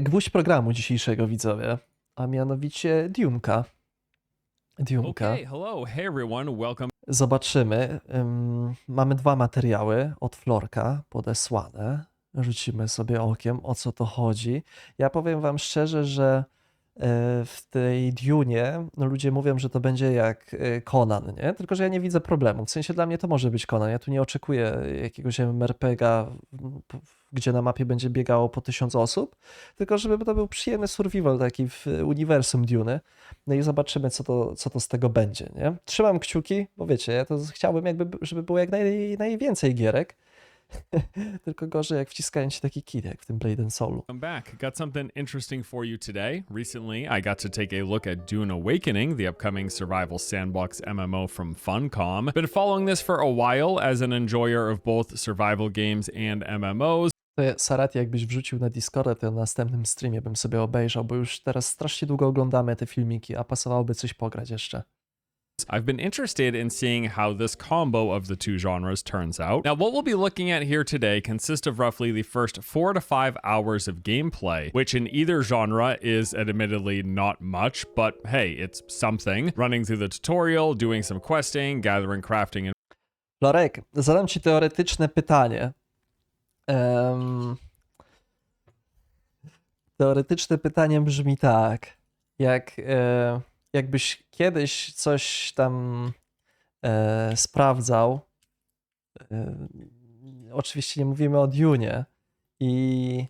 Gwóźdź programu dzisiejszego, widzowie, a mianowicie Dunka. Okay, hello, hey everyone, welcome. Zobaczymy. Mamy dwa materiały od Florka podesłane. Rzucimy sobie okiem, o co to chodzi. Ja powiem wam szczerze, że w tej Dunie ludzie mówią, że to będzie jak Conan, nie? Tylko że ja nie widzę problemu. W sensie dla mnie to może być Conan. Ja tu nie oczekuję jakiegoś MMORPG'a, gdzie na mapie będzie biegało po 1000 osób, tylko żeby to był przyjemny survival taki w uniwersum Duny. No i zobaczymy, co to z tego będzie, nie? Trzymam kciuki, bo wiecie, ja to chciałbym żeby było jak najwięcej gierek. Tylko gorzej, jak wciskają ci taki kit, jak w tym Blade and Soulu. I'm back. Got something interesting for you today. Recently, I got to take a look at Dune Awakening, the upcoming survival sandbox MMO from Funcom. Been following this for a while as an enjoyer of both survival games and MMOs. Sarati, jakbyś wrzucił na Discorda, to na następnym streamie bym sobie obejrzał, bo już teraz strasznie długo oglądamy te filmiki, a pasowałoby coś pograć jeszcze. I've been interested in seeing how this combo of the two genres turns out. Now, what we'll be looking at here today consists of roughly the first 4 to 5 hours of gameplay, which in either genre is admittedly not much, but hey, it's something. Running through the tutorial, doing some questing, gathering, crafting, and... Florek, zadam ci teoretyczne pytanie. Teoretyczne pytanie brzmi tak. Jakbyś kiedyś coś tam sprawdzał, oczywiście nie mówimy o Dune, i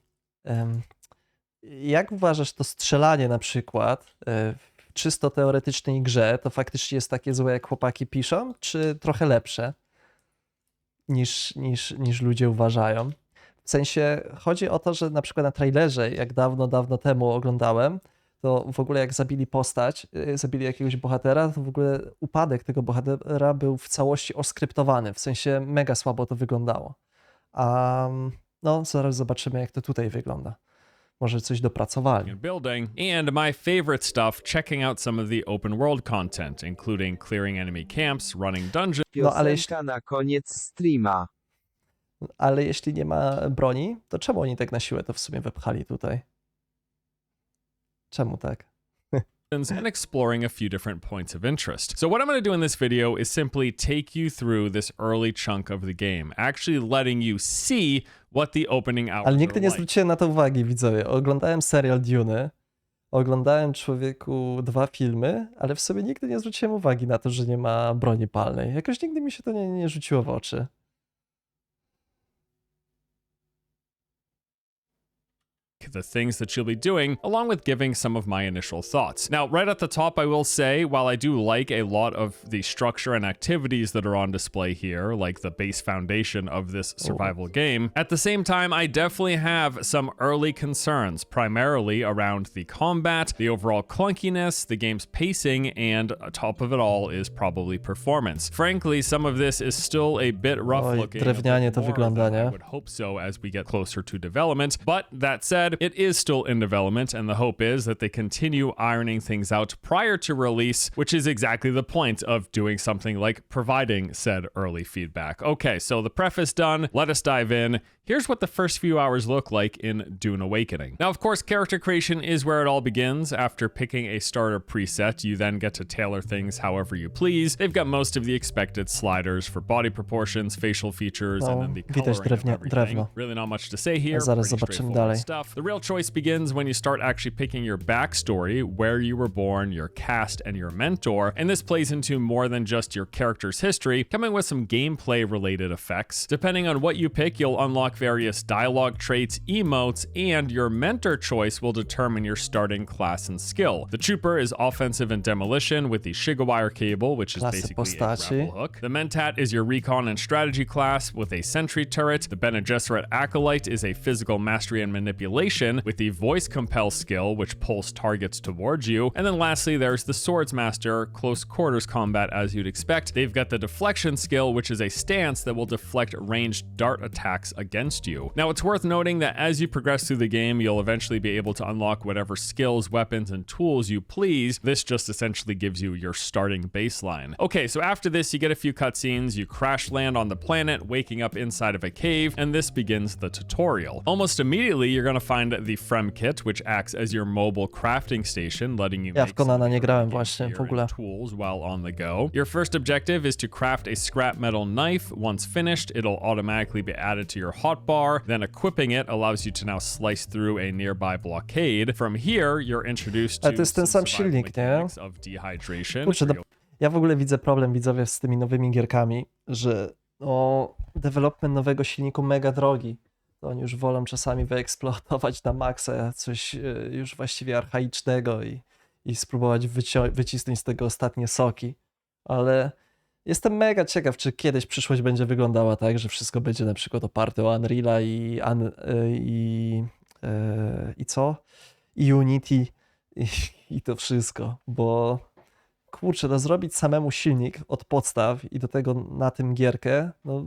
jak uważasz, to strzelanie na przykład w czysto teoretycznej grze to faktycznie jest takie złe, jak chłopaki piszą, czy trochę lepsze niż ludzie uważają? W sensie chodzi o to, że na przykład na trailerze, jak dawno temu oglądałem, to w ogóle jak zabili jakiegoś bohatera, to w ogóle upadek tego bohatera był w całości oskryptowany, w sensie mega słabo to wyglądało. A no, zaraz zobaczymy, jak to tutaj wygląda. Może coś dopracowali. Building, and my favorite stuff, checking out some of the open world content, including clearing enemy camps, running dungeons. No, ale Na koniec streama. Ale jeśli nie ma broni, to czemu oni tak na siłę to w sumie wepchali tutaj? Czemu tak? And exploring a few different points of interest. So what I'm going to do in this video is simply take you through this early chunk of the game, actually letting you see what the opening hours Ale nigdy are nie like. zwróciłem na to uwagi, widzowie. Oglądałem serial Dune, oglądałem, człowieku, 2 filmy, ale w sobie nigdy nie zwróciłem uwagi na to, że nie ma broni palnej. Jakoś nigdy mi się to nie rzuciło w oczy. The things that you'll be doing, along with giving some of my initial thoughts. Now, right at the top, I will say, while I do like a lot of the structure and activities that are on display here, like the base foundation of this survival game, at the same time, I definitely have some early concerns, primarily around the combat, the overall clunkiness, the game's pacing, and top of it all is probably performance. Frankly, some of this is still a bit rough looking. Drewnianie to wygląda, nie? I would hope so as we get closer to development, but that said, it is still in development, and the hope is that they continue ironing things out prior to release, which is exactly the point of doing something like providing said early feedback. Okay, so the preface done, let us dive in. Here's what the first few hours look like in Dune Awakening. Now, of course, character creation is where it all begins. After picking a starter preset, you then get to tailor things however you please. They've got most of the expected sliders for body proportions, facial features, and then the coloring of everything. Really not much to say here. Zaraz zobaczymy dalej. Stuff. The real choice begins when you start actually picking your backstory, where you were born, your caste, and your mentor, and this plays into more than just your character's history, coming with some gameplay-related effects. Depending on what you pick, you'll unlock various dialogue traits, emotes, and your mentor choice will determine your starting class and skill. The Trooper is offensive and demolition with the Shigawire cable, which is basically a grapple hook. The Mentat is your recon and strategy class with a sentry turret. The Bene Gesserit Acolyte is a physical mastery and manipulation with the voice compel skill, which pulls targets towards you. And then lastly, there's the Swordsmaster, close quarters combat as you'd expect. They've got the deflection skill, which is a stance that will deflect ranged dart attacks against against you. Now, it's worth noting that as you progress through the game, you'll eventually be able to unlock whatever skills, weapons, and tools you please. This just essentially gives you your starting baseline. Okay, so after this, you get a few cutscenes, you crash land on the planet, waking up inside of a cave, and this begins the tutorial. Almost immediately, you're gonna find the Frem Kit, which acts as your mobile crafting station, letting you Ja make w Konana some nie of your grałem gear właśnie w and ogóle. tools while on the go. Your first objective is to craft a scrap metal knife. Once finished, it'll automatically be added to your hotbar. Then equipping it allows you to now slice through a nearby blockade. From here, you're introduced Ale to to jest ten some sam survival silnik, nie? mechanics of dehydration. Kurczę, ja w ogóle widzę problem, widzowie, z tymi nowymi gierkami, że development nowego silniku mega drogi. To oni już wolą czasami wyeksploatować na maksa coś już właściwie archaicznego i spróbować wycisnąć z tego ostatnie soki. Ale jestem mega ciekaw, czy kiedyś przyszłość będzie wyglądała tak, że wszystko będzie na przykład oparte o Unreal'a i co? I Unity i to wszystko, bo kurczę, no zrobić samemu silnik od podstaw i do tego na tym gierkę, no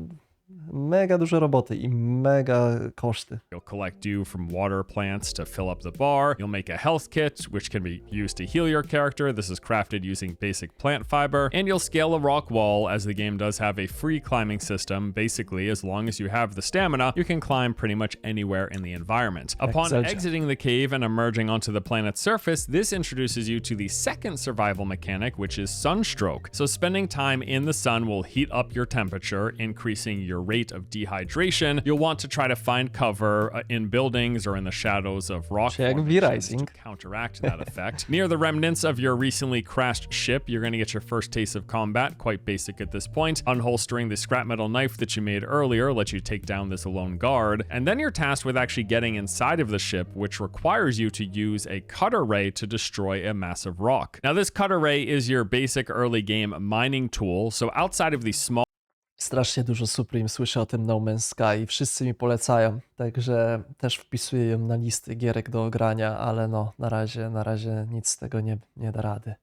mega dużo roboty i mega koszty. You'll collect dew from water plants to fill up the bar. You'll make a health kit, which can be used to heal your character. This is crafted using basic plant fiber. And you'll scale a rock wall, as the game does have a free climbing system. Basically, as long as you have the stamina, you can climb pretty much anywhere in the environment. Upon exiting the cave and emerging onto the planet's surface, this introduces you to the second survival mechanic, which is sunstroke. So spending time in the sun will heat up your temperature, increasing your rate of dehydration. You'll want to try to find cover in buildings or in the shadows of rock formations to counteract that effect. Near the remnants of your recently crashed ship, you're going to get your first taste of combat, quite basic at this point. Unholstering the scrap metal knife that you made earlier lets you take down this lone guard, and then you're tasked with actually getting inside of the ship, which requires you to use a cutter ray to destroy a massive rock. Now, this cutter ray is your basic early game mining tool, so outside of the small Strasznie dużo Supreme słyszę o tym No Man's Sky i wszyscy mi polecają, także też wpisuję ją na listy gierek do ogrania, ale no na razie nic z tego nie da rady.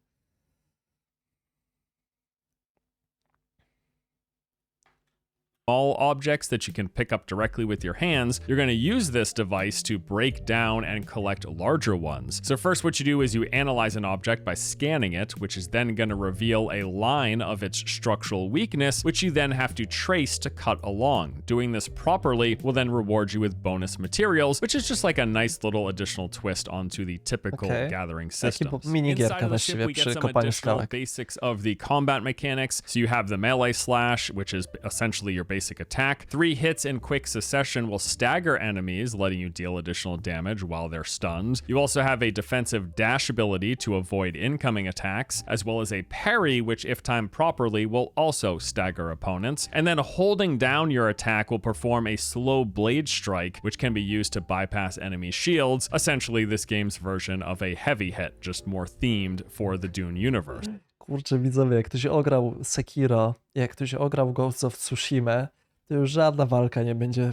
small objects that you can pick up directly with your hands, you're going to use this device to break down and collect larger ones. So first what you do is you analyze an object by scanning it, which is then going to reveal a line of its structural weakness, which you then have to trace to cut along. Doing this properly will then reward you with bonus materials, which is just like a nice little additional twist onto the typical gathering systems. Inside of the ship, we get some additional basics of the combat mechanics. So you have the melee slash, which is essentially your basic attack. 3 hits in quick succession will stagger enemies, letting you deal additional damage while they're stunned. You also have a defensive dash ability to avoid incoming attacks, as well as a parry, which if timed properly will also stagger opponents. And then holding down your attack will perform a slow blade strike, which can be used to bypass enemy shields. Essentially this game's version of a heavy hit, just more themed for the Dune universe. Kurczę, widzowie, jak ktoś ograł Sekiro, jak ktoś ograł Ghost of Tsushima, to już żadna walka nie będzie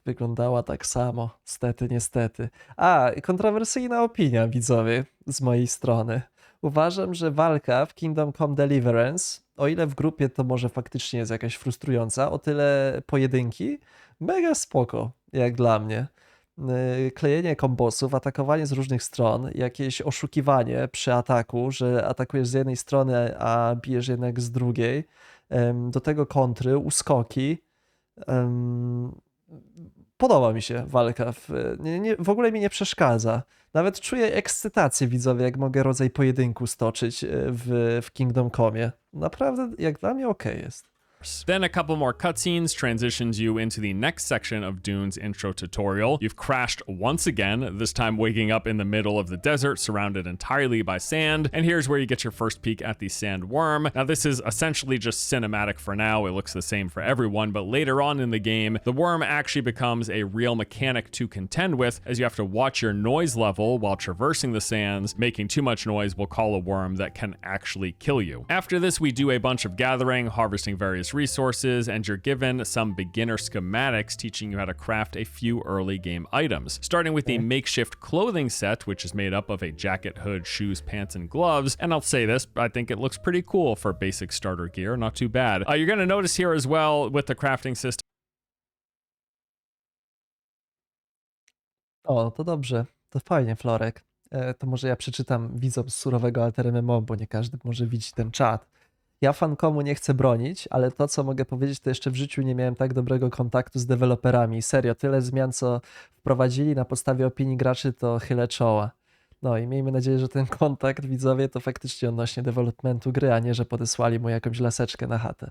wyglądała tak samo. Stety, niestety. Kontrowersyjna opinia, widzowie, z mojej strony. Uważam, że walka w Kingdom Come Deliverance, o ile w grupie to może faktycznie jest jakaś frustrująca, o tyle pojedynki mega spoko, jak dla mnie. Klejenie kombosów, atakowanie z różnych stron, jakieś oszukiwanie przy ataku, że atakujesz z jednej strony, a bijesz jednak z drugiej. Do tego kontry, uskoki. Podoba mi się walka. W ogóle mi nie przeszkadza. Nawet czuję ekscytację, widzowie, jak mogę rodzaj pojedynku stoczyć w Kingdom Come. Naprawdę, jak dla mnie, okej jest. Then a couple more cutscenes transitions you into the next section of Dune's intro tutorial. You've crashed once again, this time waking up in the middle of the desert, surrounded entirely by sand. And here's where you get your first peek at the sand worm. Now this is essentially just cinematic for now. It looks the same for everyone, but later on in the game, the worm actually becomes a real mechanic to contend with, as you have to watch your noise level while traversing the sands. Making too much noise will call a worm that can actually kill you. After this, we do a bunch of gathering, harvesting various resources, and you're given some beginner schematics teaching you how to craft a few early game items. Starting with the makeshift clothing set, which is made up of a jacket, hood, shoes, pants, and gloves. And I'll say this, I think it looks pretty cool for basic starter gear, not too bad. You're going to notice here as well with the crafting system O, to dobrze. To fajnie, Florek. To może ja przeczytam widzom z surowego AlterMMO, bo nie każdy może widzieć ten czat. Ja fankomu nie chcę bronić, ale to, co mogę powiedzieć, to jeszcze w życiu nie miałem tak dobrego kontaktu z deweloperami. Serio, tyle zmian, co wprowadzili na podstawie opinii graczy, to chylę czoła. No i miejmy nadzieję, że ten kontakt, widzowie, to faktycznie odnośnie developmentu gry, a nie, że podesłali mu jakąś laseczkę na chatę.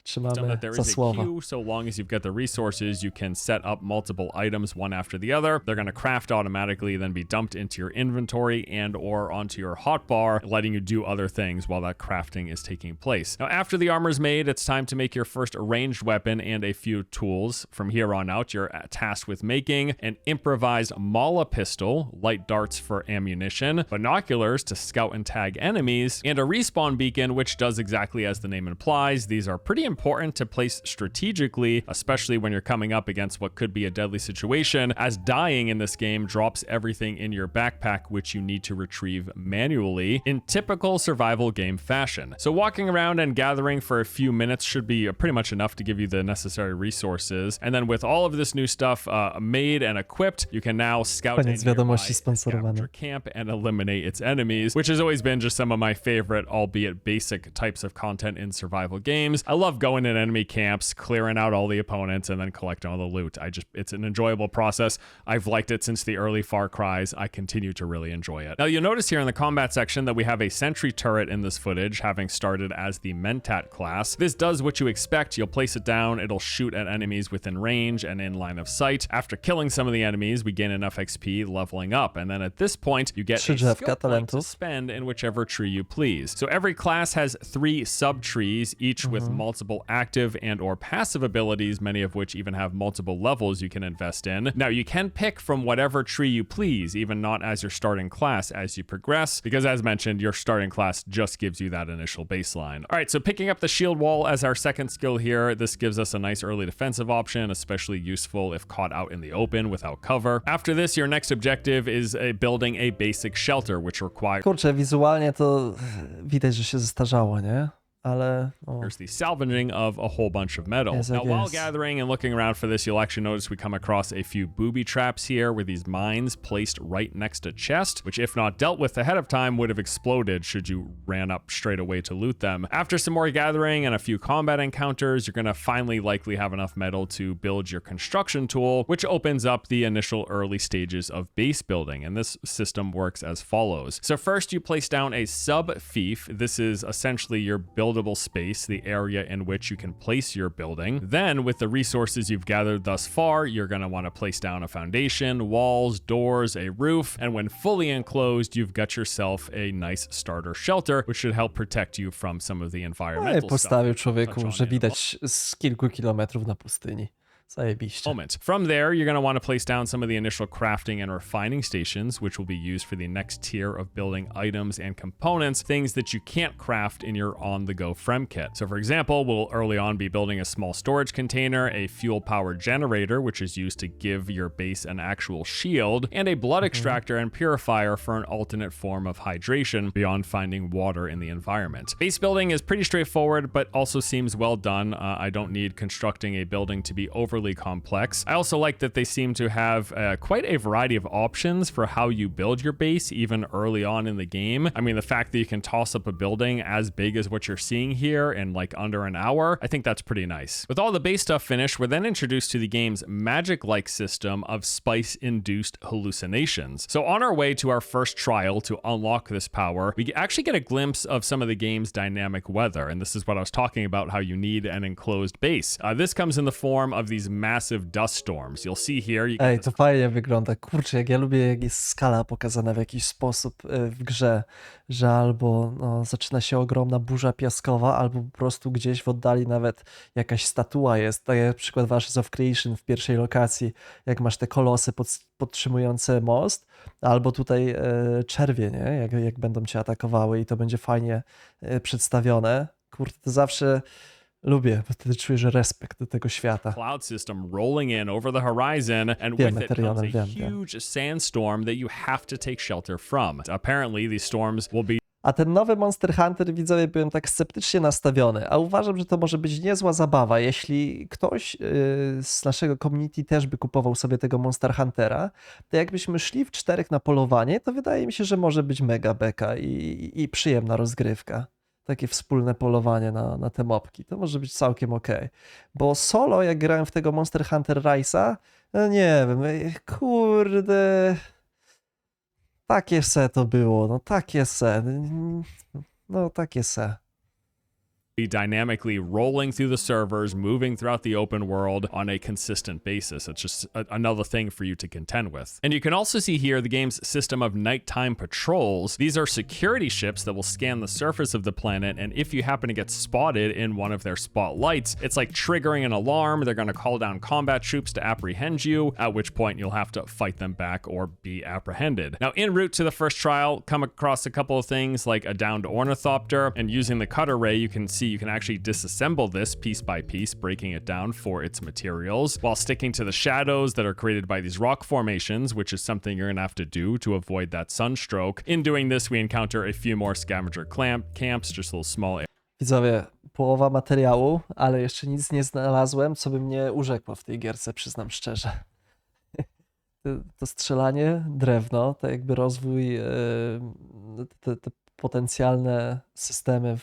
System Trzymamy that there za is a słowa. queue, so long as you've got the resources, you can set up multiple items one after the other. They're going to craft automatically, then be dumped into your inventory and or onto your hotbar, letting you do other things while that crafting is taking place. Now, after the armor's made, it's time to make your first ranged weapon and a few tools. From here on out, you're tasked with making an improvised mala pistol, light darts for ammunition, binoculars to scout and tag enemies, and a respawn beacon, which does exactly as the name implies. These are pretty important to place strategically, especially when you're coming up against what could be a deadly situation, as dying in this game drops everything in your backpack, which you need to retrieve manually in typical survival game fashion. So walking around and gathering for a few minutes should be pretty much enough to give you the necessary resources. And then with all of this new stuff made and equipped, you can now scout Koniec a nearby wiadomości sponsorowane. scavenger camp and eliminate its enemies, which has always been just some of my favorite, albeit basic types of content in survival games. I love going in enemy camps, clearing out all the opponents, and then collecting all the loot. It's an enjoyable process. I've liked it since the early Far Cries. I continue to really enjoy it. Now, you'll notice here in the combat section that we have a sentry turret in this footage, having started as the Mentat class. This does what you expect. You'll place it down, it'll shoot at enemies within range and in line of sight. After killing some of the enemies, we gain enough XP leveling up, and then at this point, you get a skill Drzewka point to talentów. spend in whichever tree you please. So every class has 3 sub-trees, each with multiple active and or passive abilities, many of which even have multiple levels you can invest in. Now, you can pick from whatever tree you please, even not as your starting class as you progress, because as mentioned, your starting class just gives you that initial baseline. All right, so picking up the shield wall as our second skill here, this gives us a nice early defensive option, especially useful if caught out in the open without cover. After this, your next objective is building a basic shelter, which requires Kurczę, wizualnie to widać, że się zestarzało, nie? Ale o, There's the salvaging of a whole bunch of metal. Yes, I Now, while guess. gathering and looking around for this, you'll actually notice we come across a few booby traps here with these mines placed right next to chest, which if not dealt with ahead of time would have exploded should you ran up straight away to loot them. After some more gathering and a few combat encounters, you're going to finally likely have enough metal to build your construction tool, which opens up the initial early stages of base building. And this system works as follows. So first you place down a sub-fief. This is essentially your buildable space, the area in which you can place your building. Then with the resources you've gathered thus far, you're going to want to place down a foundation, walls, doors, a roof, and when fully enclosed, you've got yourself a nice starter shelter, which should help protect you from some of the no i environmental stuff. postawił Touch człowieku, on że in a widać z kilku kilometrów na pustyni. Zajebiście. moment. From there, you're going to want to place down some of the initial crafting and refining stations, which will be used for the next tier of building items and components, things that you can't craft in your on-the-go Frem kit. So for example, we'll early on be building a small storage container, a fuel-powered generator, which is used to give your base an actual shield, and a blood extractor and purifier for an alternate form of hydration beyond finding water in the environment. Base building is pretty straightforward, but also seems well done. I don't need constructing a building to be overly complex. I also like that they seem to have quite a variety of options for how you build your base, even early on in the game. I mean, the fact that you can toss up a building as big as what you're seeing here in like under an hour, I think that's pretty nice. With all the base stuff finished, we're then introduced to the game's magic-like system of spice-induced hallucinations. So on our way to our first trial to unlock this power, we actually get a glimpse of some of the game's dynamic weather, and this is what I was talking about, how you need an enclosed base. This comes in the form of these massive dust storms. You'll see here. You Ej, to fajnie wygląda. Kurczę, jak ja lubię, jak jest skala pokazana w jakiś sposób w grze, że albo no, zaczyna się ogromna burza piaskowa, albo po prostu gdzieś w oddali nawet jakaś statua jest. Tak jak przykład Ashes of Creation w pierwszej lokacji, jak masz te kolosy podtrzymujące most, albo tutaj czerwie, nie? Jak będą cię atakowały i to będzie fajnie przedstawione. Kurde, to zawsze lubię, bo wtedy czujesz respekt do tego świata. cloud system rolling in over the horizon, and Wiem, with it comes Ethereum, a wiem. huge sandstorm that you have to take shelter from. Apparently, these storms will be A ten nowy Monster Hunter, widzowie, byłem tak sceptycznie nastawiony, a uważam, że to może być niezła zabawa. Jeśli ktoś z naszego community też by kupował sobie tego Monster Huntera, to jakbyśmy szli w 4 na polowanie, to wydaje mi się, że może być mega beka i przyjemna rozgrywka. Takie wspólne polowanie na te mopki. To może być całkiem okej. Bo solo, jak grałem w tego Monster Hunter Rise'a, no nie wiem, kurde... Takie se to było, no takie se. No takie se. Be dynamically rolling through the servers, moving throughout the open world on a consistent basis. It's just another thing for you to contend with. And you can also see here the game's system of nighttime patrols. These are security ships that will scan the surface of the planet, and if you happen to get spotted in one of their spotlights, it's like triggering an alarm. They're going to call down combat troops to apprehend you, at which point you'll have to fight them back or be apprehended. Now, en route to the first trial, come across a couple of things like a downed ornithopter, and using the cutter ray, you can see you can actually disassemble this piece by piece, breaking it down for its materials, while sticking to the shadows that are created by these rock formations, which is something you're gonna have to do to avoid that sunstroke. In doing this, we encounter a few more scavenger camps, just little small. Widzowie, połowa materiału, ale jeszcze nic nie znalazłem, co by mnie urzekło w tej gierce, przyznam szczerze. To strzelanie, drewno, to jakby rozwój, te potencjalne systemy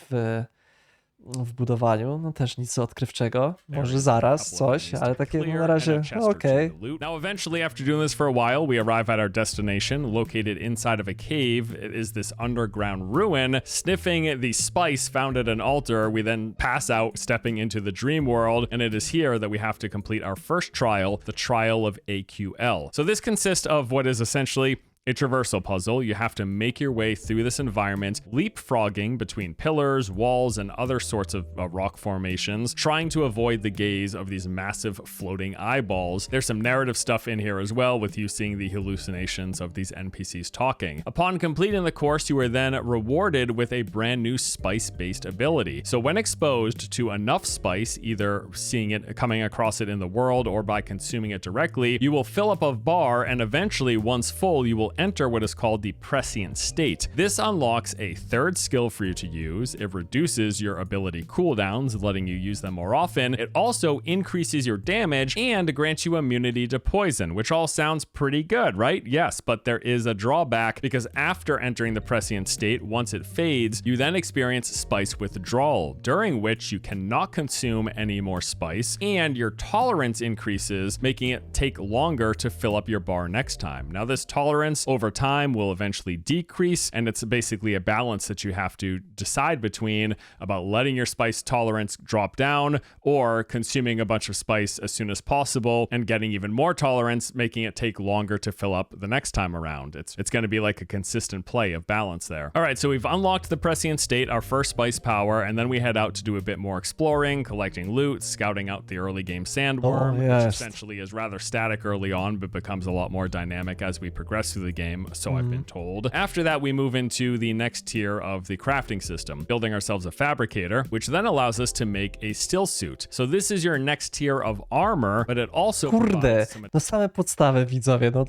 w budowaniu, no też nic odkrywczego. Może zaraz coś, ale takie no na razie okej. Now eventually, after doing this for a while, we arrive at our destination. Located inside of a cave, it is this underground ruin. Sniffing the spice found at an altar, we then pass out, stepping into the dream world, and it is here that we have to complete our first trial, the trial of AQL. So this consists of what is essentially a traversal puzzle. You have to make your way through this environment, leapfrogging between pillars, walls, and other sorts of rock formations, trying to avoid the gaze of these massive floating eyeballs. There's some narrative stuff in here as well, with you seeing the hallucinations of these NPCs talking. Upon completing the course, you are then rewarded with a brand new spice-based ability. So when exposed to enough spice, either seeing it, coming across it in the world, or by consuming it directly, you will fill up a bar, and eventually, once full, you will enter what is called the prescient state. This unlocks a third skill for you to use. It reduces your ability cooldowns, letting you use them more often. It also increases your damage and grants you immunity to poison, which all sounds pretty good, right? Yes, but there is a drawback, because after entering the prescient state, once it fades, you then experience spice withdrawal, during which you cannot consume any more spice, and your tolerance increases, making it take longer to fill up your bar next time. Now, this tolerance over time will eventually decrease, and it's basically a balance that you have to decide between, about letting your spice tolerance drop down or consuming a bunch of spice as soon as possible and getting even more tolerance, making it take longer to fill up the next time around. It's going to be like a consistent play of balance there. All right, so we've unlocked the prescient state, our first spice power, and then we head out to do a bit more exploring, collecting loot, scouting out the early game sandworm, which essentially is rather static early on, but becomes a lot more dynamic as we progress through the game, so I've been told. After that, we move into the next tier of the crafting system, building ourselves a fabricator, which then allows us to make a still suit. So this is your next tier of armor, but it also Kurde, no same podstawy, widzowie, no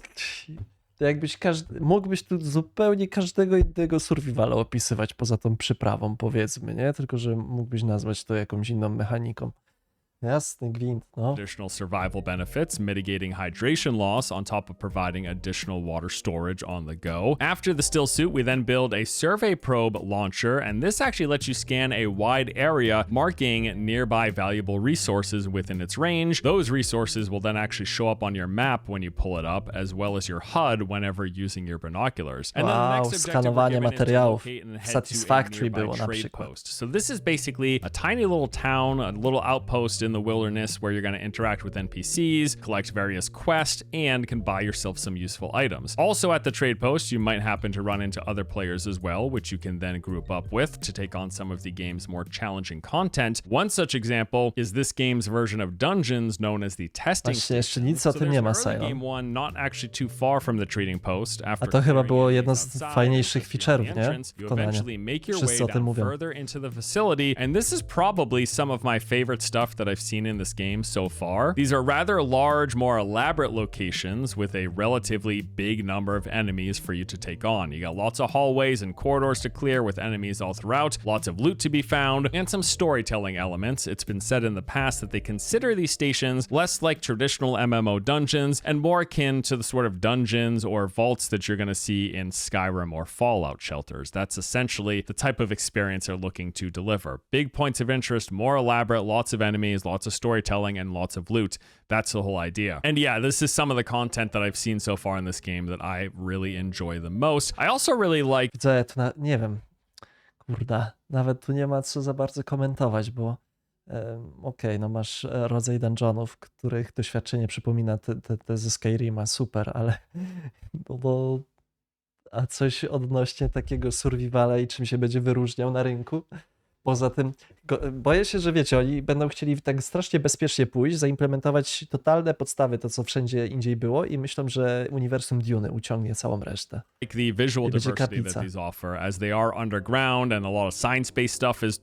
to jakbyś mógłbyś tu zupełnie każdego innego survivala opisywać poza tą przyprawą, powiedzmy, nie? Tylko że mógłbyś nazwać to jakąś inną mechaniką. Jasny gwint, no. Additional survival benefits, mitigating hydration loss on top of providing additional water storage on the go. After the still suit, we then build a survey probe launcher, and this actually lets you scan a wide area, marking nearby valuable resources within its range. Those resources will then actually show up on your map when you pull it up, as well as your HUD whenever using your binoculars. And then the next objective we're given is to locate and head Satisfactory to a było na nearby trade przykład. post. So this is basically a tiny little town, a little outpost in the wilderness where you're going to interact with NPCs, collect various quests, and can buy yourself some useful items. Also at the trade post, you might happen to run into other players as well, which you can then group up with to take on some of the game's more challenging content. One such example is this game's version of dungeons known as the testing Właśnie jeszcze station. nic o So tym there's nie ma, an early Sion. game one not actually too far from the trading post. After A to chyba było clearing jedno areas z outside fajniejszych and securing feature'ów, the nie? entrance, you Wykonania. eventually make your way Wszyscy o tym down mówią. further into the facility, and this is probably some of my favorite stuff that I've seen in this game so far. These are rather large, more elaborate locations with a relatively big number of enemies for you to take on. You got lots of hallways and corridors to clear with enemies all throughout, lots of loot to be found, and some storytelling elements. It's been said in the past that they consider these stations less like traditional MMO dungeons and more akin to the sort of dungeons or vaults that you're going to see in Skyrim or Fallout shelters. That's essentially the type of experience they're looking to deliver. Big points of interest, more elaborate, lots of enemies, lots of storytelling, and lots of loot. That's the whole idea. And yeah, this is some of the content that I've seen so far in this game that I really enjoy the most. I also really like... Widzę, tu nie wiem, kurde, nawet tu nie ma co za bardzo komentować, bo okej, no masz rodzaj dungeonów, których doświadczenie przypomina te ze Skyrima, super, ale a coś odnośnie takiego survivala i czym się będzie wyróżniał na rynku? Poza tym, boję się, że wiecie, oni będą chcieli tak strasznie bezpiecznie pójść, zaimplementować totalne podstawy, to co wszędzie indziej było i myślą, że uniwersum Dune uciągnie całą resztę. the visual I będzie diversity that kaplica. these offer, as they are underground and a lot of science-based stuff is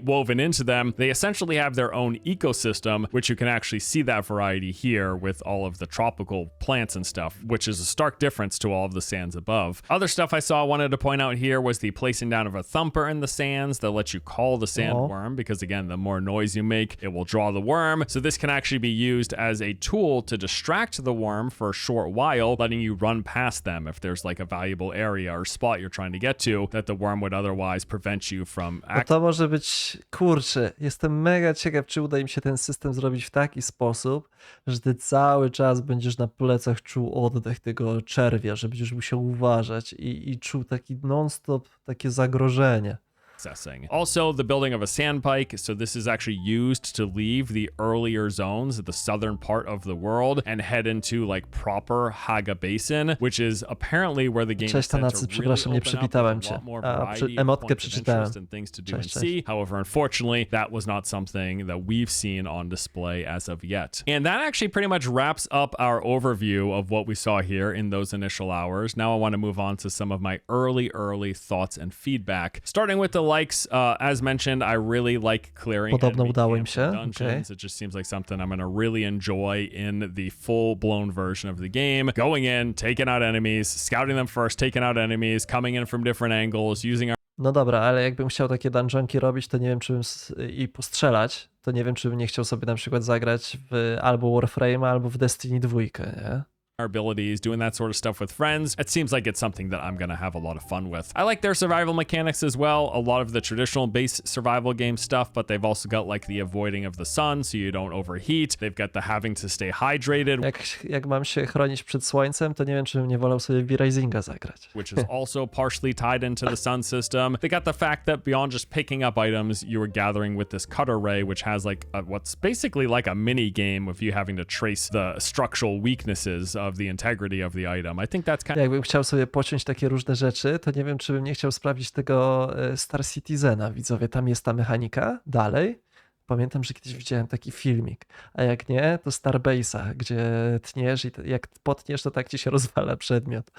woven into them. They essentially have their own ecosystem, which you can actually see that variety here with all of the tropical plants and stuff, which is a stark difference to all of the sands above. Other stuff I saw I wanted to point out here was the placing down of a thumper in the sands that lets you call the sandworm, because again, the more noise you make, it will draw the worm. So this can actually be used as a tool to distract the worm for a short while, letting you run past them if there's like a valuable area or spot you're trying to get to that the worm would otherwise prevent you from No to może być, kurczę, jestem mega ciekaw, czy uda im się ten system zrobić w taki sposób, że ty cały czas będziesz na plecach czuł oddech tego czerwia, że będziesz musiał uważać i czuł taki non-stop takie zagrożenie. accessing. Also, the building of a sandpike. So this is actually used to leave the earlier zones at the southern part of the world and head into like proper Haga Basin, which is apparently where the game Cześć is set to Tanacy, really przepraszam, nie open up with przywitałem a cię. lot more A, variety of emotkę points of przeczytałem. interest and things to do and Cześć, see. However, unfortunately, that was not something that we've seen on display as of yet. And that actually pretty much wraps up our overview of what we saw here in those initial hours. Now I want to move on to some of my early thoughts and feedback. Starting with the likes, as mentioned, I really like clearing Podobno enemy udało im camps się, and dungeons. It just seems like something I'm going to really enjoy in the full-blown version of the game. Going in, taking out enemies, scouting them first, taking out enemies, coming in from different angles, using our No dobra, ale jakbym chciał takie dungeonki robić, to nie wiem, czy bym i postrzelać, to nie wiem, czy bym nie chciał sobie na przykład zagrać w albo Warframe'a, albo w Destiny 2, nie? abilities, doing that sort of stuff with friends. It seems like it's something that I'm going to have a lot of fun with. I like their survival mechanics as well. A lot of the traditional base survival game stuff, but they've also got like the avoiding of the sun so you don't overheat. They've got the having to stay hydrated, Jak mam się chronić przed słońcem, to nie wiem, czy bym nie wolał sobie V-Risinga zagrać. which is also partially tied into the sun system. They got the fact that beyond just picking up items, you were gathering with this cutter ray, which has like what's basically like a mini game with you having to trace the structural weaknesses of the integrity of the item. I think that's kind of Jakbym chciał sobie pociąć takie różne rzeczy, to nie wiem, czy bym nie chciał sprawdzić tego Star Citizena, widzowie. Tam jest ta mechanika dalej. Pamiętam, że kiedyś widziałem taki filmik. A jak nie, to Starbase'a, gdzie tniesz i jak potniesz, to tak ci się rozwala przedmiot.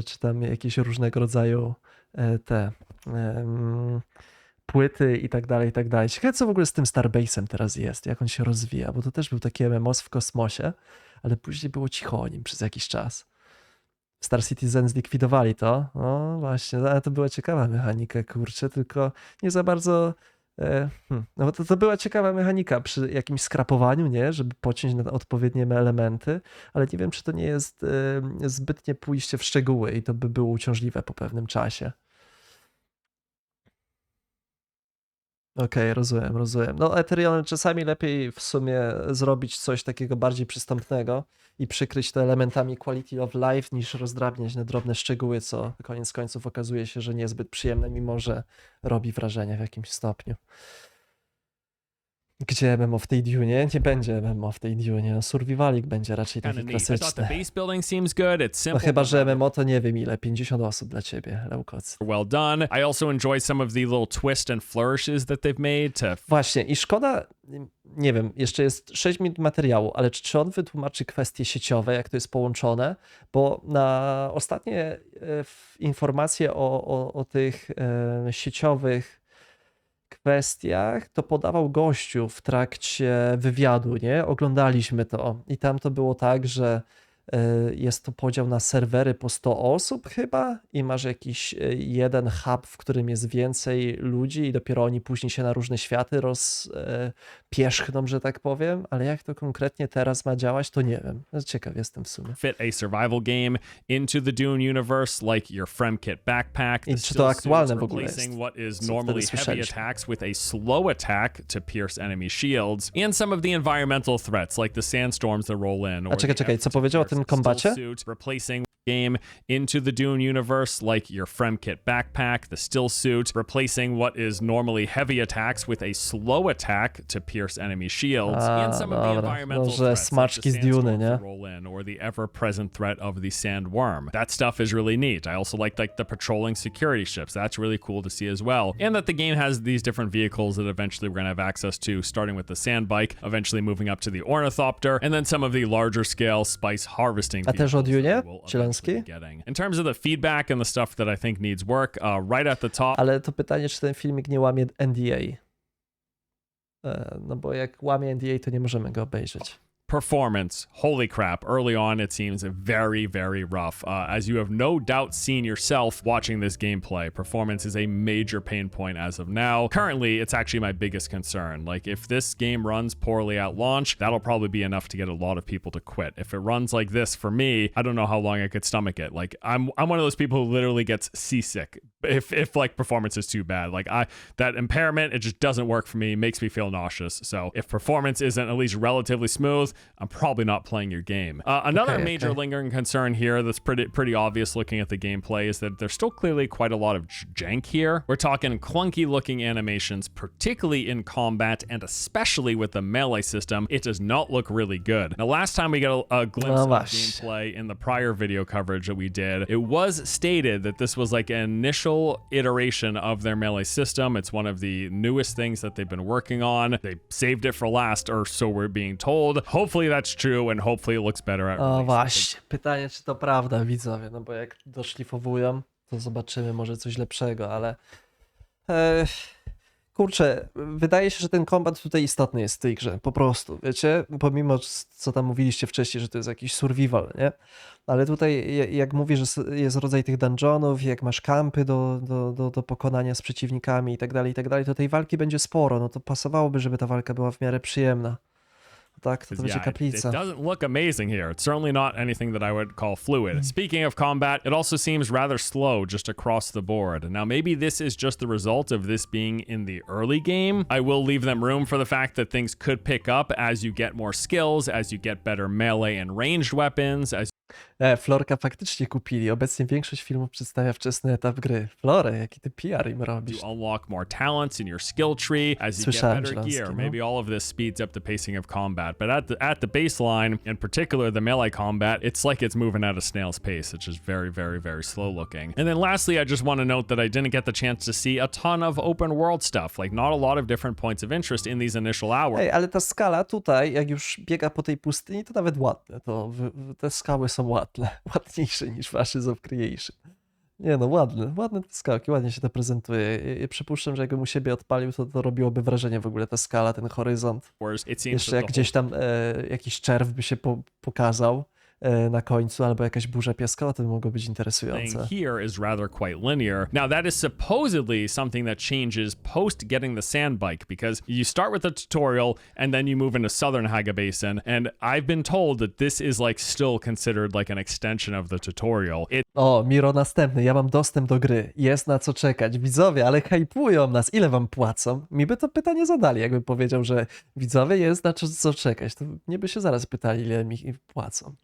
Czy tam jakieś różnego rodzaju te płyty i tak dalej, i tak dalej. Ciekawe, co w ogóle z tym Starbase'em teraz jest, jak on się rozwija, bo to też był taki MMOs w kosmosie, ale później było cicho o nim przez jakiś czas. Star Citizen zlikwidowali to. No właśnie, ale to była ciekawa mechanika, kurczę, tylko nie za bardzo... No bo to była ciekawa mechanika przy jakimś skrapowaniu, nie? Żeby pociąć na odpowiednie elementy, ale nie wiem, czy to nie jest zbytnie pójście w szczegóły i to by było uciążliwe po pewnym czasie. Okej, rozumiem. No Ethereum czasami lepiej w sumie zrobić coś takiego bardziej przystępnego i przykryć to elementami quality of life niż rozdrabniać na drobne szczegóły, co koniec końców okazuje się, że niezbyt przyjemne, mimo że robi wrażenie w jakimś stopniu. Gdzie MMO w tej Dune? Nie będzie MMO w tej Dune. No, Survivalik będzie raczej kind taki of neat. I thought the klasyczny. base building seems good. It's No simple. chyba, but że MMO to nie wiem ile, 50 osób dla ciebie, Leukoc. well done. I also enjoy some of the little twists and flourishes that they've made to Właśnie i szkoda, nie wiem, jeszcze jest 6 minut materiału, ale czy on wytłumaczy kwestie sieciowe, jak to jest połączone? Bo na ostatnie informacje o tych sieciowych kwestiach to podawał gościu w trakcie wywiadu, nie? Oglądaliśmy to i tam to było tak, że jest to podział na serwery po 100 osób chyba i masz jakiś jeden hub, w którym jest więcej ludzi i dopiero oni później się na różne światy pierzchną, że tak powiem, ale jak to konkretnie teraz ma działać, to nie wiem. Ciekaw jestem w sumie. Fit a survival game into the Dune universe, like your Fremkit backpack. I The czy to still aktualne suits w ogóle jest? replacing what is Co wtedy normally heavy słyszeliśmy. attacks with a slow attack to pierce enemy shields, and some of the environmental threats, like the sandstorms that roll in. Or czekaj, the co effort to powiedział o pierce tym a still kombacie? suit, replacing game into the Dune universe, like your Fremkit backpack, the still suit, replacing what is normally heavy attacks with a slow attack to pierce enemy shields, and some of the dobra. environmental Może threats, like the smaczki z Dune'y, sandstorms nie? that roll in, or the ever-present threat of the sandworm. That stuff is really neat. I also like the patrolling security ships. That's really cool to see as well. And that the game has these different vehicles that eventually we're going to have access to, starting with the sand bike, eventually moving up to the ornithopter, and then some of the larger scale spice harvesting A też o vehicles Dune? that we will eventually Cielenski? be getting. In terms of the feedback and the stuff that I think needs work, right at the top, Ale to pytanie, czy ten filmik nie łamie NDA? No bo jak łamie NDA, to nie możemy go obejrzeć. performance, holy crap, early on it seems very, very rough. As you have no doubt seen yourself watching this gameplay, performance is a major pain point as of now. Currently, it's actually my biggest concern. Like, if this game runs poorly at launch, that'll probably be enough to get a lot of people to quit. If it runs like this for me, I don't know how long I could stomach it. Like, I'm one of those people who literally gets seasick if like performance is too bad. Like, that impairment, it just doesn't work for me, makes me feel nauseous. So if performance isn't at least relatively smooth, I'm probably not playing your game. Another major lingering concern here that's pretty obvious looking at the gameplay is that there's still clearly quite a lot of jank here. We're talking clunky looking animations, particularly in combat and especially with the melee system. It does not look really good. Now, last time we got a glimpse of gameplay in the prior video coverage that we did, it was stated that this was like an initial iteration of their melee system. It's one of the newest things that they've been working on. They saved it for last, or so we're being told. Hopefully that's true and hopefully it looks better at O release. właśnie, pytanie, czy to prawda, widzowie, no bo jak doszlifowują, to zobaczymy może coś lepszego, ale kurczę, wydaje się, że ten kombat tutaj istotny jest w tej grze, po prostu, wiecie, pomimo co tam mówiliście wcześniej, że to jest jakiś survival, nie? Ale tutaj jak mówię, że jest rodzaj tych dungeonów, jak masz kampy do pokonania z przeciwnikami i tak dalej, to tej walki będzie sporo, no to pasowałoby, żeby ta walka była w miarę przyjemna. Tak, to będzie kaplica. It doesn't look amazing here. It's certainly not anything that I would call fluid. Speaking of combat, it also seems rather slow just across the board. Now, maybe this is just the result of this being in the early game. I will leave them room for the fact that things could pick up as you get more skills, as you get better melee and ranged weapons, as Florka faktycznie kupili. Obecnie większość filmów przedstawia wczesny etap gry. Florę, jaki ty PR im robisz? you unlock more talents in your skill tree, as you get Słyszałem, better Żelański, gear. no. Maybe all of this speeds up the pacing of combat. But at the baseline, in particular the melee combat, it's like it's moving at a snail's pace. It's just very, very, very slow looking. And then lastly, I just want to note that I didn't get the chance to see a ton of open world stuff. Like, not a lot of different points of interest in these initial hours. Ej, ale ta skala tutaj, jak już biega po tej pustyni, to nawet ładne. Te skały są ładne. Ładniejsze niż w Ashes of Creation. Nie no, ładne te skałki, ładnie się to prezentuje. I przypuszczam, że jakbym u siebie odpalił, to robiłoby wrażenie w ogóle ta skala, ten horyzont. It seems Jeszcze that jak the gdzieś tam jakiś czerw by się pokazał na końcu, albo jakaś burza piaskowa, to by mogło być interesujące. thing here is rather quite linear. Now, that is supposedly something that changes post getting the sand bike, because you start with the tutorial and then you move into Southern Haga Basin, and I've been told that this is like still considered like an extension of the tutorial. O, Miro następny, ja mam dostęp do gry, jest na co czekać. Widzowie, ale hypują nas, ile wam płacą? Mi by to pytanie zadali, jakbym powiedział, że widzowie, jest na co czekać, to mnie by się zaraz pytali, ile mi płacą.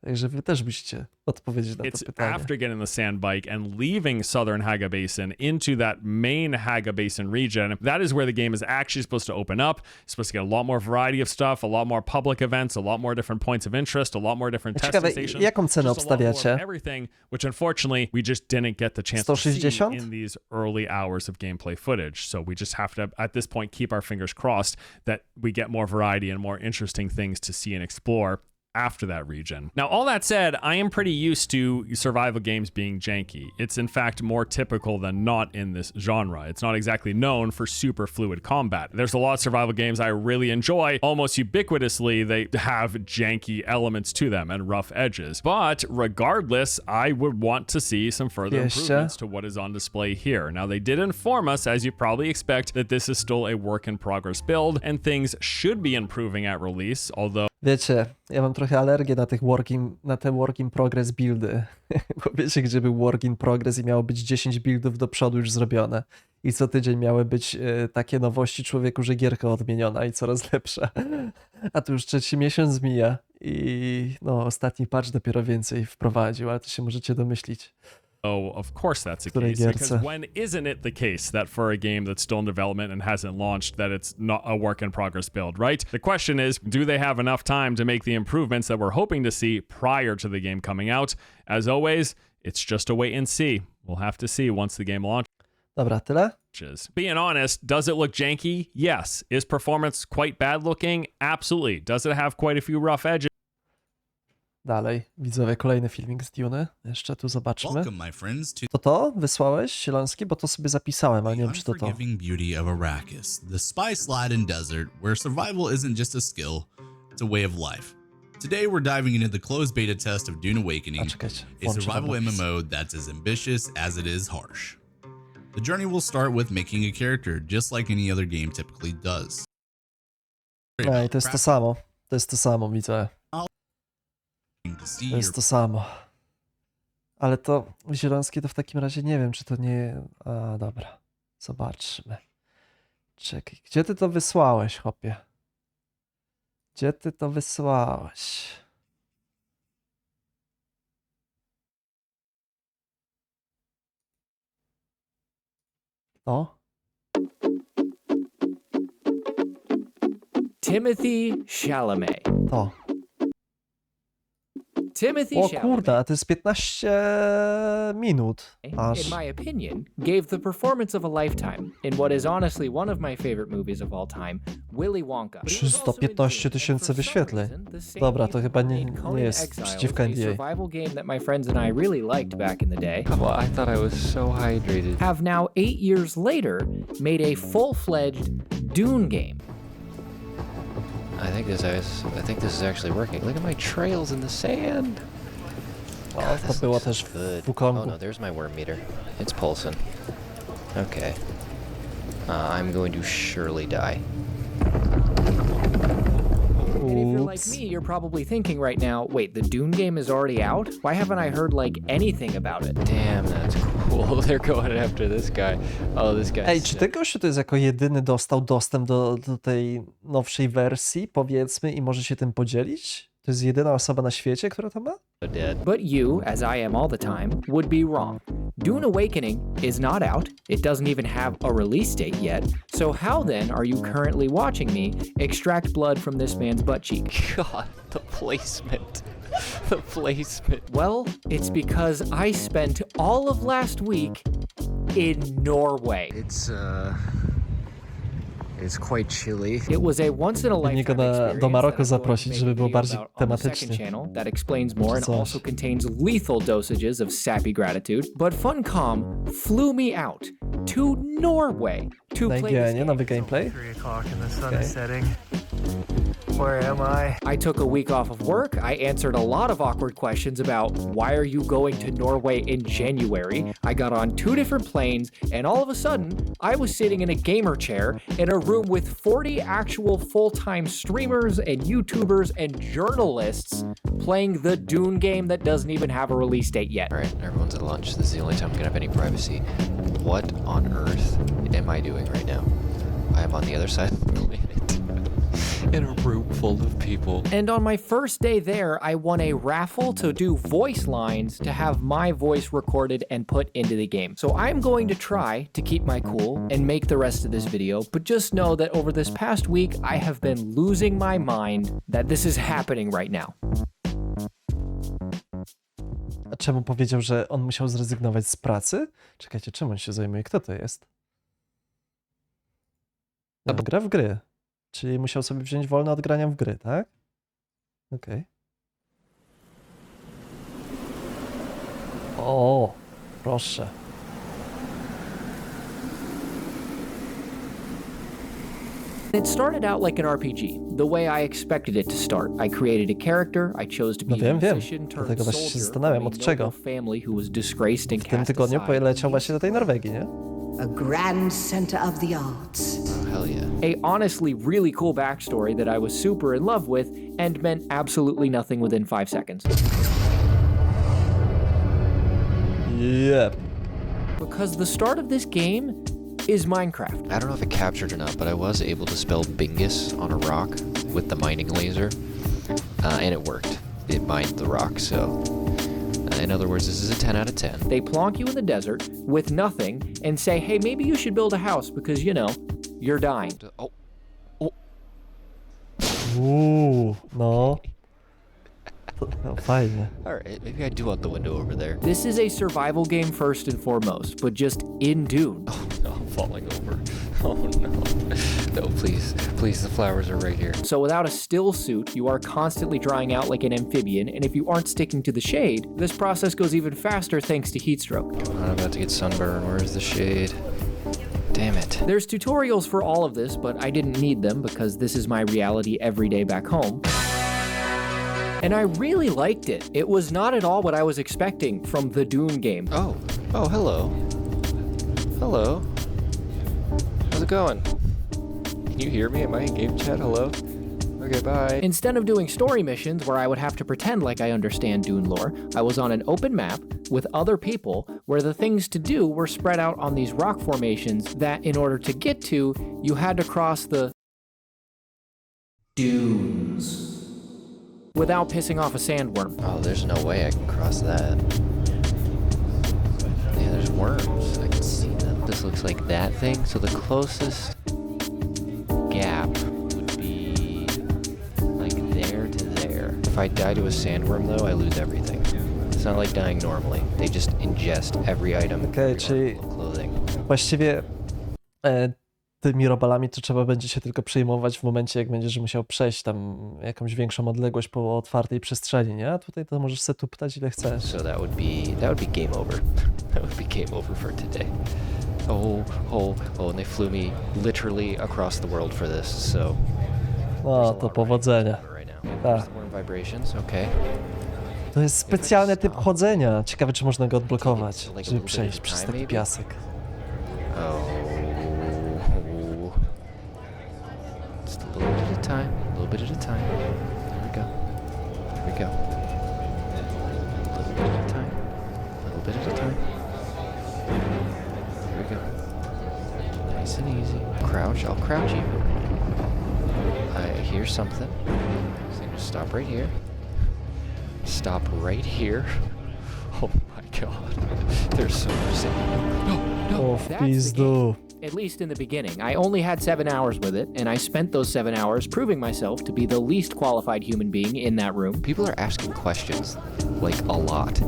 Także wy też musicie odpowiedzieć na to It's pytanie. after getting the sand bike and leaving Southern Haga Basin into that main Haga Basin region. That is where the game is actually supposed to open up. It's supposed to get a lot more variety of stuff, a lot more public events, a lot more different points of interest, a lot more different testing Ciekawe, stations. jaką cenę Just a lot more of obstawiacie? everything, which unfortunately we just didn't get the chance to see 160? in these early hours of gameplay footage. So we just have to, at this point, keep our fingers crossed that we get more variety and more interesting things to see and explore after that region. Now, all that said, I am pretty used to survival games being janky. It's in fact more typical than not in this genre. It's not exactly known for super fluid combat. There's a lot of survival games I really enjoy. Almost ubiquitously, they have janky elements to them and rough edges. But regardless, I would want to see some further improvements to what is on display here. Now, they did inform us, as you probably expect, that this is still a work in progress build and things should be improving at release, although Wiecie, ja mam trochę alergię na te work in progress buildy. Bo wiecie, gdzie był work in progress i miało być 10 buildów do przodu już zrobione. I co tydzień miały być takie nowości człowieku, że gierka odmieniona i coraz lepsza. A tu już 3. miesiąc mija i no ostatni patch dopiero więcej wprowadził, ale to się możecie domyślić. oh, of course that's the case. Because when isn't it the case that for a game that's still in development and hasn't launched that it's not a work in progress build, right? The question is, do they have enough time to make the improvements that we're hoping to see prior to the game coming out? As always, it's just a wait and see. We'll have to see once the game launches. Dobra, tyle? Being honest, does it look janky? Yes. Is performance quite bad looking? Absolutely. Does it have quite a few rough edges? Dalej, widzowie, kolejny filmik z Dune'y. Jeszcze tu zobaczmy. Welcome, my friends, to To wysłałeś, Sielonski? Bo to sobie zapisałem, ale nie wiem, czy to. unforgiving beauty of Arrakis, the spice-laden desert where survival isn't just a skill, it's a way of life. Today we're diving into the closed beta test of Dune Awakening, Czekajcie, a włączę survival napis. MMO that's as ambitious as it is harsh. The journey will start with making a character just like any other game typically does. Ej, to jest to samo. To jest to samo, widzę. To see To jest to samo. Ale to Zielonski to w takim razie nie wiem, czy to nie... A, dobra. Zobaczmy. Czekaj, gdzie ty to wysłałeś, chłopie? Gdzie ty to wysłałeś? To? Timothy Chalamet. To. Timothy O Chalamet, kurde, a to jest 15 minut. Aż. in my opinion, gave the performance of a lifetime in what is honestly one of my favorite movies of all time, Willy Wonka. But he was also in 315 Dune,000 and for some wyświetleń. reason, the same Dobra, to people chyba who nie, made Conan nie jest Exiles, przeciwko a NDA. survival game that my friends and I really liked back in the day, Well, I thought I was so hydrated. have now 8 years later made a full-fledged Dune game. I think this is actually working. Look at my trails in the sand. O, God, to this było looks też good. w Wukongu. Oh no, there's my worm meter. It's pulsing. Okay. I'm going to surely die. And if you're like Oops. me, you're probably thinking right now, wait, the Dune game is already out? Why haven't I heard, like, anything about it? Damn, that's cool. They're going after this guy. Oh, this guy. Ej, czy ten gościu to jest jako jedyny dostał dostęp do tej nowszej wersji, powiedzmy, i może się tym podzielić? To jest jedyna osoba na świecie, która to ma? Dead. But you, as I am all the time, would be wrong. Dune Awakening is not out. It doesn't even have a release date yet. So how then are you currently watching me extract blood from this man's butt cheek? God, the placement. The placement. Well, it's because I spent all of last week in Norway. It's quite chilly. It was a once in a Powinni go lifetime do experience Maroko that I'm going to zaprosić, make żeby a było video bardziej about on the second tematycznie. channel that explains more and Coś. also contains lethal dosages of sappy gratitude. But Funcom flew me out to Norway to Na play this IGN, nowy game. gameplay. 3 o'clock and the sun Okay. is setting. Where am I? I took a week off of work. I answered a lot of awkward questions about why are you going to Norway in January? I got on 2 different planes, and all of a sudden, I was sitting in a gamer chair in a room with 40 actual full-time streamers and YouTubers and journalists playing the Dune game that doesn't even have a release date yet. All right, everyone's at lunch. This is the only time I'm gonna have any privacy. What on earth am I doing right now? I am on the other side of the planet. In a room full of people. And on my first day there, I won a raffle to do voice lines to have my voice recorded and put into the game. So I'm going to try to keep my cool and make the rest of this video, but just know that over this past week, I have been losing my mind that this is happening right now. A czemu powiedział, że on musiał zrezygnować z pracy? Czekajcie, czym on się zajmuje? Kto to jest? No, gra w gry. Czyli musiał sobie wziąć wolne od grania w gry, tak? Okej. Proszę. It started out like an RPG, the way I expected it to start. I created a character, I chose to be No wiem, a wiem. musician turned Dlatego właśnie się soldier zastanawiam, from a od czego. noble family who was disgraced and W tym cast tygodniu aside. poleciał właśnie do tej Norwegii, nie? A grand center of the arts. Oh, hell yeah. A honestly really cool backstory that I was super in love with and meant absolutely nothing within 5 seconds. Yep. Because the start of this game is Minecraft. I don't know if it captured or not, but I was able to spell Bingus on a rock with the mining laser, and it worked. It mined the rock, so... in other words, this is a 10 out of 10. They plonk you in the desert with nothing and say, hey, maybe you should build a house because, you know, you're dying. Oh, No. No, fajnie. alright, maybe I do want the window over there. This is a survival game first and foremost, but just in Dune. Oh no, I'm falling over. Oh no. No, please, please, the flowers are right here. So without a still suit, you are constantly drying out like an amphibian, and if you aren't sticking to the shade, this process goes even faster thanks to heat stroke. I'm about to get sunburned. Where's the shade? Damn it. There's tutorials for all of this, but I didn't need them because this is my reality every day back home. And I really liked it. It was not at all what I was expecting from the Dune game. Oh, hello. Hello. How's it going? Can you hear me? Am I in game chat? Hello? Okay, bye. Instead of doing story missions where I would have to pretend like I understand Dune lore, I was on an open map with other people where the things to do were spread out on these rock formations that in order to get to, you had to cross the dunes without pissing off a sandworm. Oh, there's no way I can cross that. Yeah, there's worms. I can see them. This looks like that thing. So the closest gap would be like there to there. If I die to a sandworm though, I lose everything. It's not like dying normally. They just ingest every item. Okej, every czyli article of clothing. właściwie tymi robalami to trzeba będzie się tylko przejmować w momencie, jak będziesz musiał przejść tam jakąś większą odległość po otwartej przestrzeni, nie? A tutaj to możesz sobie tu pytać ile chcesz. So that would be game over. That would be game over for today. And they flew me literally across the world for this, so No, to powodzenia. right now. Tak. There's the worm vibrations, okay. To jest specjalny typ chodzenia. Ciekawe, czy można go odblokować, żeby przejść przez taki piasek. Oh. Just a little bit at a time, a little bit at a time. There we go. There we go. A little bit at a time, a little bit at a time. There we go. Nice and easy. Crouch, I'll crouch you. I hear something. So I'm gonna stop right here. Stop right here. Oh my god. There's so much sand. No. O, w That's the pizdu. At least in the beginning. I only had 7 hours with it, and I spent those 7 hours proving myself to be the least qualified human being in that room. People are asking questions, like a lot.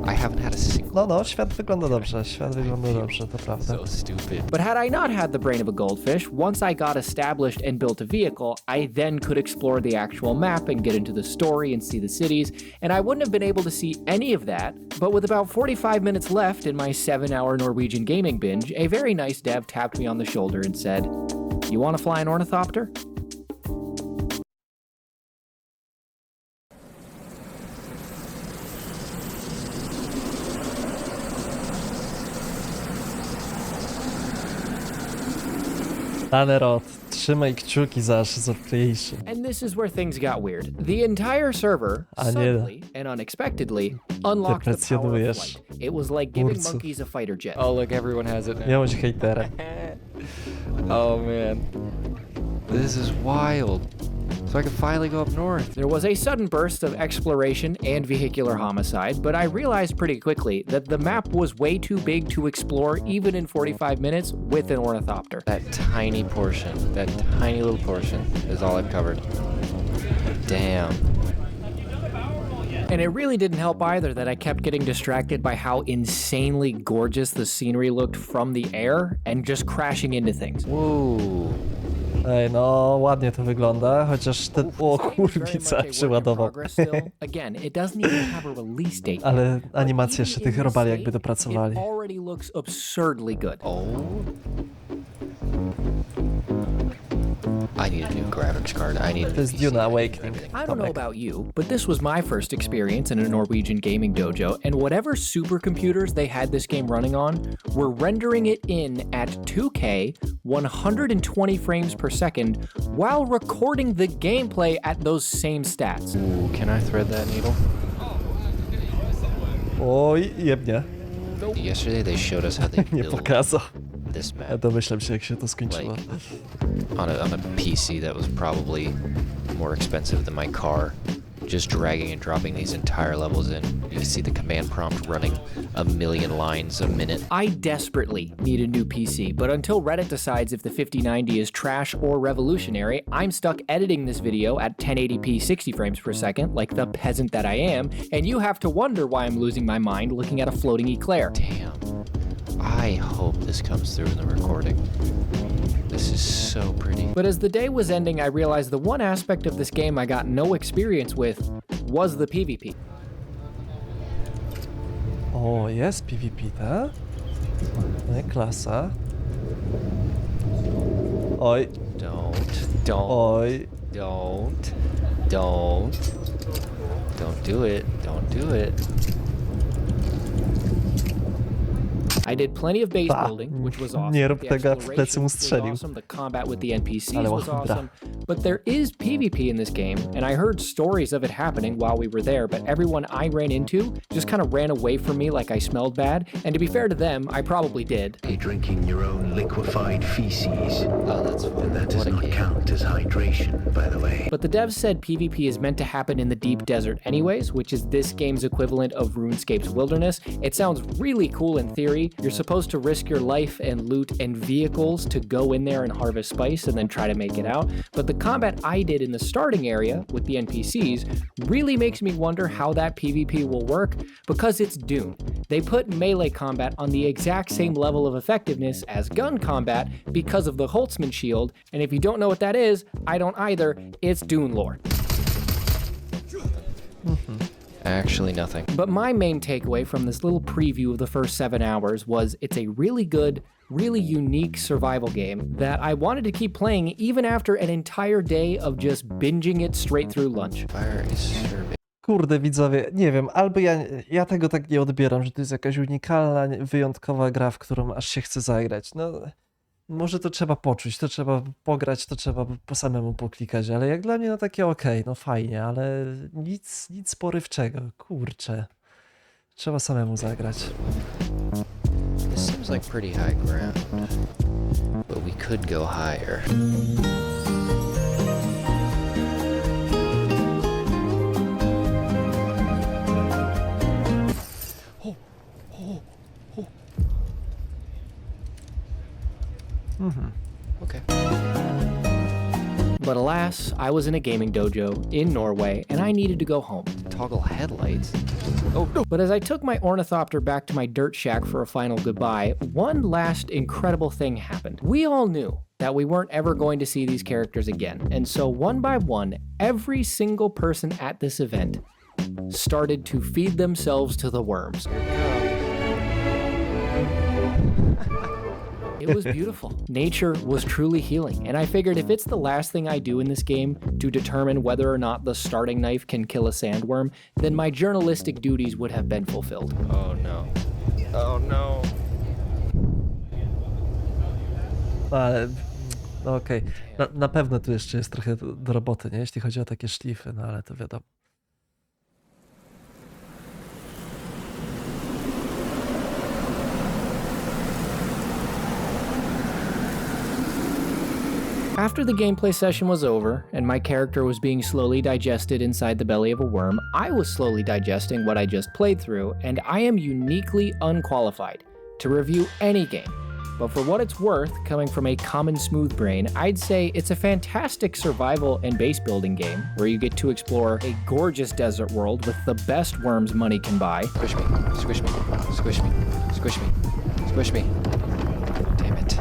I haven't had a single. No, świat wygląda dobrze, to prawda. So stupid. But had I not had the brain of a goldfish, once I got established and built a vehicle, I then could explore the actual map and get into the story and see the cities, and I wouldn't have been able to see any of that, but with about 45 minutes left in my 7-hour Norwegian gaming binge, a very nice dev tapped me on the shoulder and said, "You want to fly an ornithopter?" Tanerot, trzymaj kciuki za Shiz Creation. And this is where things got weird. The entire server A nie. suddenly and unexpectedly unlocked the power of Deprecjonujesz. flight. It was like giving Twórców. monkeys a fighter jet. Oh, look, everyone has it now. Miałeś hejterem. Oh man. This is wild. So I can finally go up north. There was a sudden burst of exploration and vehicular homicide, but I realized pretty quickly that the map was way too big to explore even in 45 minutes with an ornithopter. That tiny portion, that tiny little portion is all I've covered. Damn. And it really didn't help either that I kept getting distracted by how insanely gorgeous the scenery looked from the air and just crashing into things. Whoa. Ej, no ładnie to wygląda, chociaż ten... O kurwica przeładował. Again, it doesn't even have a release date. Ale animacje jeszcze tych robali jakby dopracowali. It already looks absurdly good. Oh. I need a new graphics card. I need a To jest Dune Awakening. I don't know Tomek. about you, but this was my first experience in a Norwegian gaming dojo, and whatever supercomputers they had this game running on were rendering it in at 2K, 120 frames per second, while recording the gameplay at those same stats. Ooh, can I thread that needle? Oj, jebnie. Yesterday they showed us how they Nie build pokazał. this Ja map domyślam się, jak się to skończyło. on a PC that was probably more expensive than my car. Just dragging and dropping these entire levels in. You see the command prompt running a million lines a minute. I desperately need a new PC, but until Reddit decides if the 5090 is trash or revolutionary, I'm stuck editing this video at 1080p 60 frames per second, like the peasant that I am, and you have to wonder why I'm losing my mind looking at a floating eclair. Damn. I hope this comes through in the recording. This is so pretty. But as the day was ending, I realized the one aspect of this game I got no experience with was the PvP. O, jest PvP, tak? No i klasa. Oj, Don't oj. do it. Don't do it. I did plenty of base Bah, building, which was awesome. nie rób The tego, a w plecy exploration mu was strzelił. awesome. The combat with the NPCs Ale was ładna. awesome. But there is PvP in this game, and I heard stories of it happening while we were there, but everyone I ran into just kind of ran away from me like I smelled bad. And to be fair to them, I probably did. You're drinking your own liquefied feces. Oh, that's fun. And that does What a not game. count as hydration, by the way. But the devs said PvP is meant to happen in the deep desert anyways, which is this game's equivalent of RuneScape's wilderness. It sounds really cool in theory. You're supposed to risk your life and loot and vehicles to go in there and harvest spice and then try to make it out. But the combat I did in the starting area with the NPCs really makes me wonder how that PvP will work, because it's Dune. They put melee combat on the exact same level of effectiveness as gun combat because of the Holtzman shield, and if you don't know what that is, I don't either, it's Dune lore. Actually, nothing. But my main takeaway from this little preview of the first 7 hours was it's a really good, really unique survival game that I wanted to keep playing even after an entire day of just binging it straight through lunch. Fire is serving. Kurde, widzowie, nie wiem, albo ja tego tak nie odbieram, że to jest jakaś unikalna, wyjątkowa gra, w którą aż się chce zagrać. No, może to trzeba poczuć, to trzeba pograć, to trzeba po samemu poklikać, ale jak dla mnie no takie okej, no fajnie, ale nic porywczego, kurczę. Trzeba samemu zagrać. This seems like pretty high ground, but we could go higher. Okay. But alas, I was in a gaming dojo in Norway and I needed to go home. Toggle headlights. But as I took my ornithopter back to my dirt shack for a final goodbye, one last incredible thing happened. We all knew that we weren't ever going to see these characters again, and so one by one, every single person at this event started to feed themselves to the worms. It was beautiful. Nature was truly healing, and I figured if it's the last thing I do in this game to determine whether or not the starting knife can kill a sandworm, then my journalistic duties would have been fulfilled. Oh no. Oh no. Ale, no okej, na pewno tu jeszcze jest trochę do roboty, nie? Jeśli chodzi o takie szlify, no ale to wiadomo. After the gameplay session was over, and my character was being slowly digested inside the belly of a worm, I was slowly digesting what I just played through, and I am uniquely unqualified to review any game. But for what it's worth, coming from a common smooth brain, I'd say it's a fantastic survival and base building game where you get to explore a gorgeous desert world with the best worms money can buy. Squish me. Squish me. Squish me. Squish me. Squish me. Damn it.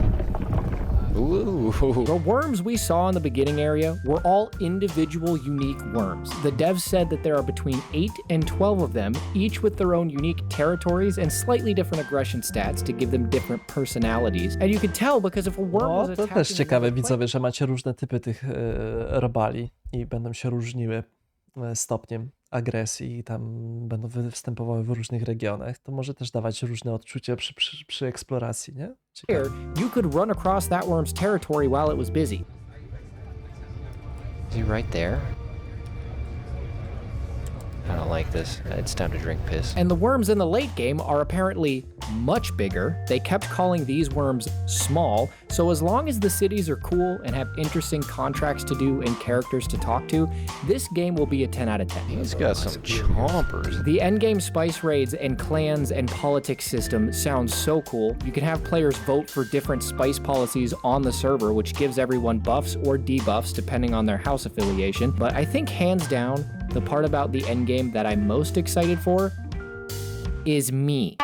Ooh. The worms we saw in the beginning area were all individual, unique worms. The devs said that there are between 8 and 12 of them, each with their own unique territories and slightly different aggression stats to give them different personalities. And you could tell because if a worm No, was to attacking też ciekawe, another widzowie, że macie różne typy tych robali i będą się różniły stopniem agresji i tam będą występowały w różnych regionach. To może też dawać różne odczucia przy eksploracji, nie? Ciekawe. player, you could run across that worm's territory while it was busy. Is he right there? I don't like this. It's time to drink piss. And the worms in the late game are apparently much bigger. They kept calling these worms small, so as long as the cities are cool and have interesting contracts to do and characters to talk to, this game will be a 10 out of 10. He's got some chompers. The endgame spice raids and clans and politics system sounds so cool. You can have players vote for different spice policies on the server, which gives everyone buffs or debuffs depending on their house affiliation. But I think hands down, the part about the endgame that I'm most excited for is me.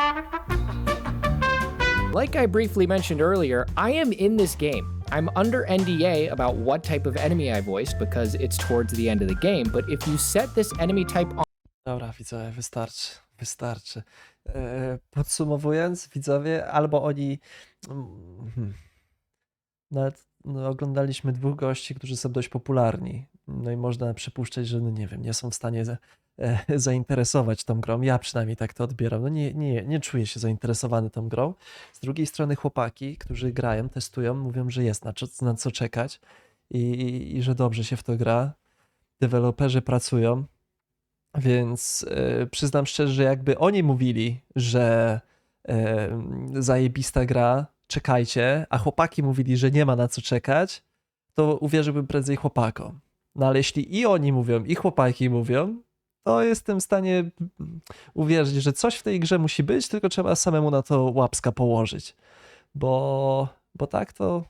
Like I briefly mentioned earlier, I am in this game. I'm under NDA about what type of enemy I voiced because it's towards the end of the game, but if you set this enemy type on Dobra, widzowie, wystarczy. Podsumowując, widzowie, albo oni... Nawet oglądaliśmy dwóch gości, którzy są dość popularni. No i można przypuszczać, że no nie wiem, nie są w stanie zainteresować tą grą. Ja przynajmniej tak to odbieram. No nie czuję się zainteresowany tą grą. Z drugiej strony chłopaki, którzy grają, testują, mówią, że jest na co czekać i że dobrze się w to gra. Deweloperzy pracują, więc przyznam szczerze, że jakby oni mówili, że zajebista gra, czekajcie, a chłopaki mówili, że nie ma na co czekać, to uwierzyłbym prędzej chłopakom. No ale jeśli i oni mówią, i chłopaki mówią, to jestem w stanie uwierzyć, że coś w tej grze musi być, tylko trzeba samemu na to łapska położyć. Bo tak to,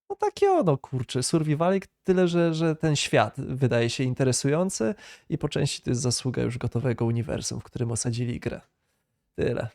no takie ono, kurczę, survivalik, tyle, że ten świat wydaje się interesujący i po części to jest zasługa już gotowego uniwersum, w którym osadzili grę. Tyle.